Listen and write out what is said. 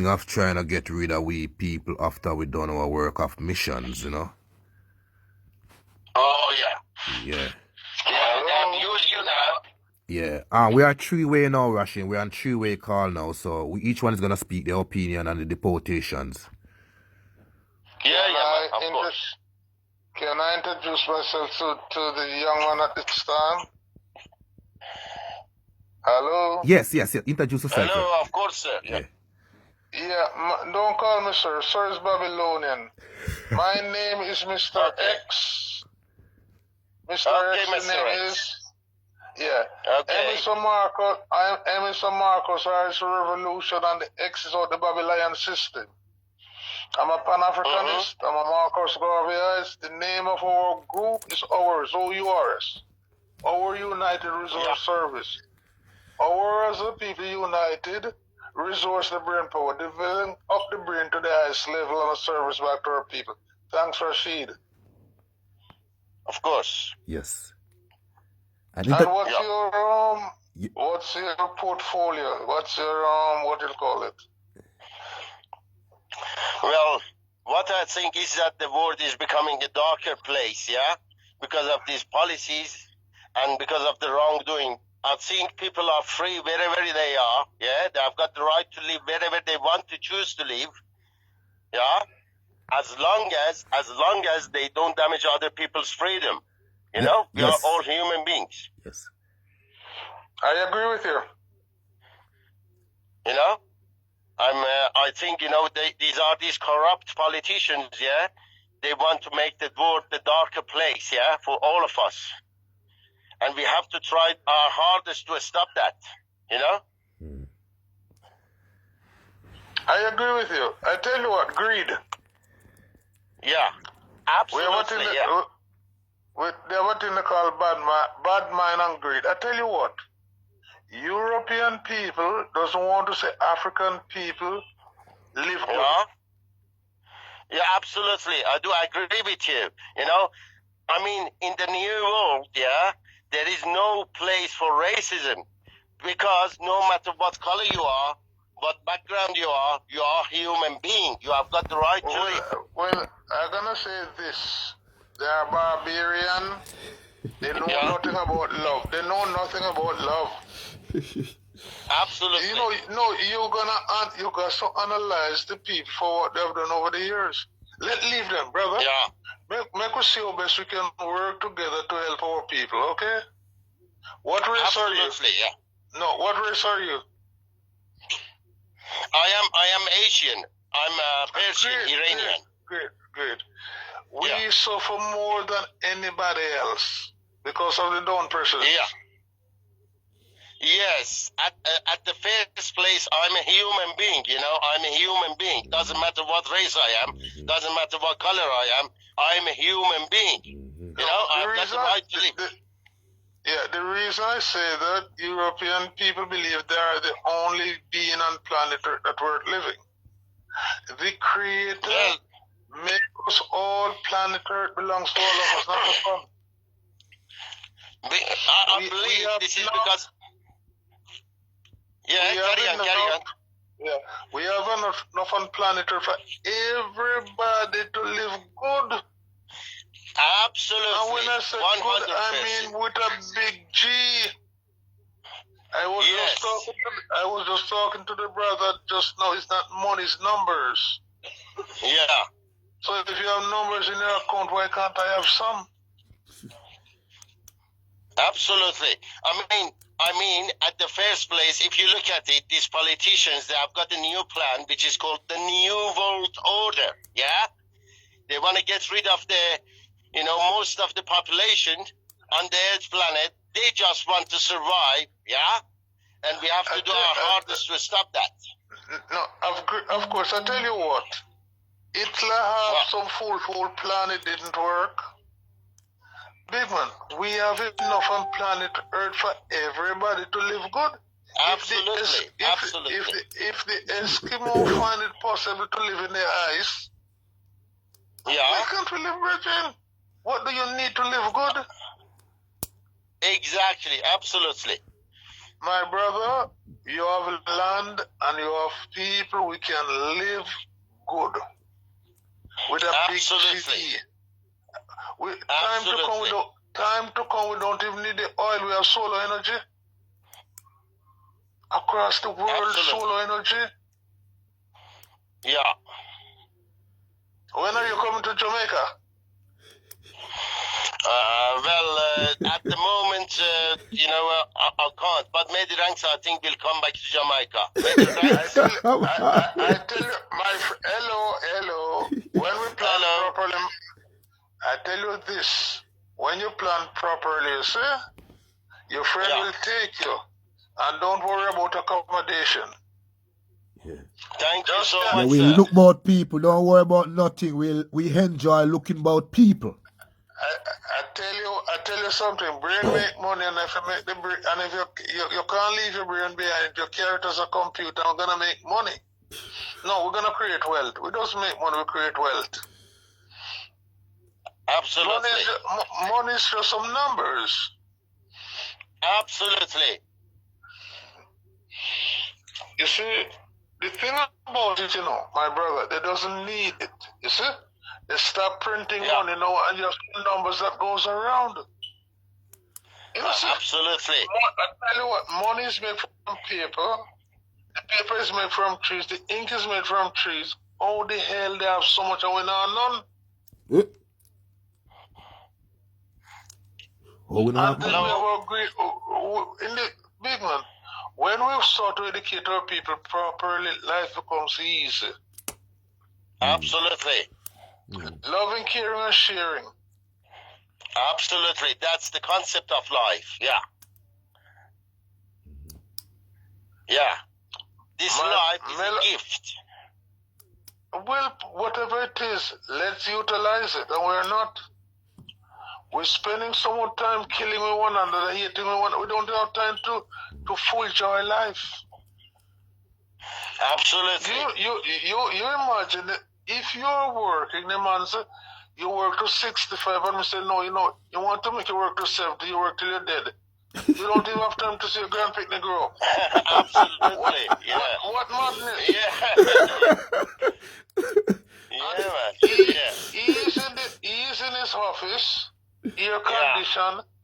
thing of trying to get rid of we people after we done our work of missions, you know? Oh, yeah. Yeah. Yeah, they have used you now. Yeah. We are three-way now, Rashid. We're on three-way call now, so each one is going to speak their opinion on the deportations. Yeah, man, of course. Can I introduce myself to the young man at this time? Hello? Yes. Introduce yourself. Hello, of course, sir. Yeah. Don't call me sir. Sir is Babylonian. My name is Mr. Okay. X. Mr. Okay, X, Mr. the name X. is... Yeah. Okay. I am Mr. Marcos, Irish Revolution, and the X is of the Babylonian system. I'm a Pan Africanist. I'm a Marcos Garvey. The name of our group is OURS, OURS. Our United Resource Service. Our as a people united, resource the brain power, developing up the brain to the highest level and a service back to our people. Thanks, Rashid. Of course. Yes. And what's your portfolio? What's your what do you call it? Well, what I think is that the world is becoming a darker place, yeah? Because of these policies and because of the wrongdoing. I think people are free wherever they are, yeah? They've got the right to live wherever they want to choose to live, yeah? As long as they don't damage other people's freedom. You know? We are all human beings. Yes. I agree with you. You know? I think, you know, these corrupt politicians, yeah? They want to make the world the darker place, yeah? For all of us. And we have to try our hardest to stop that, you know? I agree with you. I tell you what, greed. Yeah, absolutely, They have a thing they call bad mind and greed. I tell you what, European people doesn't want to say African people live good. Yeah, absolutely. I do agree with you. You know, I mean, in the new world, yeah, there is no place for racism because no matter what color you are, what background you are a human being. You have got the right to live. Well, I'm gonna say this. They are barbarian. They know nothing about love. They know nothing about love. Absolutely. You know, you got to analyze the people for what they've done over the years. Leave them, brother. Yeah. Make us see how best we can work together to help our people, okay? What race are you? Absolutely, yeah. No, what race are you? I am Asian. I'm Persian, Iranian. Great. We suffer more than anybody else because of the down pressures. Yeah. Yes. At the first place, I'm a human being. You know, I'm a human being. Doesn't matter what race I am. Doesn't matter what color I am. I'm a human being. You know, I've got the right to live. The reason I say that European people believe they are the only being on planet Earth that worth living. The Creator make us all, planet Earth belongs to all of us, not to come. I believe this is because... carry on. Yeah, we have enough on planet Earth for everybody to live good. Absolutely. And when I say 100%. good, I mean with a big G. I was just talking to the brother just now. It's not money, it's numbers. Yeah. So if you have numbers in your account, why can't I have some? Absolutely. I mean, at the first place, if you look at it, these politicians, they have got a new plan, which is called the New World Order. Yeah. They want to get rid of most of the population on the Earth planet. They just want to survive. Yeah. And we have to do our hardest to stop that. No, of course. I tell you what. Hitler had some full plan. It didn't work. Big man, we have enough on planet Earth for everybody to live good. Absolutely. If the Eskimo find it possible to live in the ice, why can't we live, Brethren? What do you need to live good? Exactly. Absolutely. my brother, you have land and you have people. We can live good with a big Absolutely. city. Time to come. We don't even need the oil. We have solar energy across the world. Absolutely. Solar energy. Yeah. When are you coming to Jamaica? At the moment, I can't. But Mehdi Ranks, I think, will come back to Jamaica. Mehdi Ranks? I tell you, hello. When we plan Hello. properly, I tell you this. When you plan properly, you see, your friend Yeah. will take you. And don't worry about accommodation. Thank you so Yeah, much, we sir. look about people. Don't worry about nothing. We enjoy looking about people. I tell you something. Brain make money, and if you make the brain, and if you can't leave your brain behind, if you carry it as a computer, we're gonna make money. No, we're gonna create wealth. We don't make money, we create wealth. Absolutely. Money is just some numbers. Absolutely. You see, the thing about it, my brother, they doesn't need it. You see, they stop printing money now, and just numbers that goes around. You know, see, Absolutely. I tell you what, money is made from paper. The paper is made from trees. The ink is made from trees. How the hell they have so much and we know none? We not And then we have agreed in the big man. When we start to educate our people properly, life becomes easy. Absolutely. Loving, caring, and sharing. Absolutely. That's the concept of life. Yeah. Yeah. This life is a gift. Well, whatever it is, let's utilize it. And we're not. We're spending so much time killing one another, hating one another. We don't have time to full enjoy life. Absolutely. You imagine that if you're working, the man say, you work to 65, and we say, no, you want to make you work to 70, you work till you're dead. You don't even have time to see your grandpicnic grow up. Absolutely. What madness? Yeah.